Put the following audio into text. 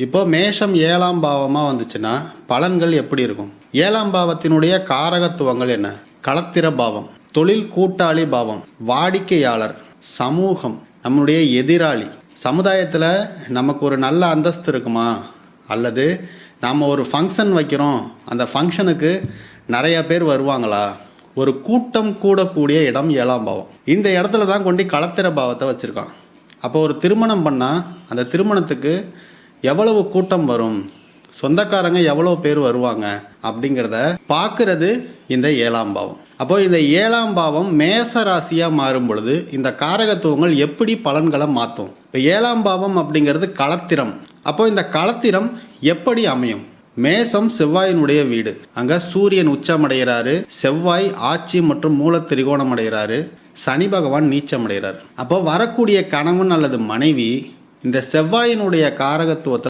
இப்போ மேஷம் 7ஆம் பாவமாக வந்துச்சுன்னா பலன்கள் எப்படி இருக்கும்? 7ஆம் பாவத்தினுடைய காரகத்துவங்கள் என்ன? களத்திர பாவம், தொழில் கூட்டாளி பாவம், வாடிக்கையாளர், சமூகம், நம்முடைய எதிராளி. சமுதாயத்தில் நமக்கு ஒரு நல்ல அந்தஸ்து இருக்குமா? அல்லது நாம் ஒரு ஃபங்க்ஷன் வைக்கிறோம், அந்த ஃபங்க்ஷனுக்கு நிறைய பேர் வருவாங்களா? ஒரு கூட்டம் கூடக்கூடிய இடம் 7ஆம் பாவம். இந்த இடத்துல தான் கொண்டு களத்திர பாவத்தை வச்சுருக்கான். அப்போ ஒரு திருமணம் பண்ணால் அந்த திருமணத்துக்கு எவ்வளவு கூட்டம் வரும், சொந்தக்காரங்க எவ்வளோ பேர் வருவாங்க அப்படிங்கிறத பார்க்கறது இந்த 7ஆம் பாவம். அப்போ இந்த 7ஆம் பாவம் மேச ராசியாக மாறும் பொழுது இந்த காரகத்துவங்கள் எப்படி பலன்களை மாற்றும்? இப்போ 7ஆம் பாவம் அப்படிங்கிறது களத்திரம். அப்போ இந்த களத்திரம் எப்படி அமையும்? மேசம் செவ்வாயினுடைய வீடு. அங்கே சூரியன் உச்சமடைகிறாரு, செவ்வாய் ஆட்சி மற்றும் மூல திரிகோணம் அடைகிறாரு, சனி பகவான் நீச்சம் அடைகிறார். அப்போ வரக்கூடிய கணவன் அல்லது மனைவி இந்த செவ்வாயினுடைய காரகத்துவத்தை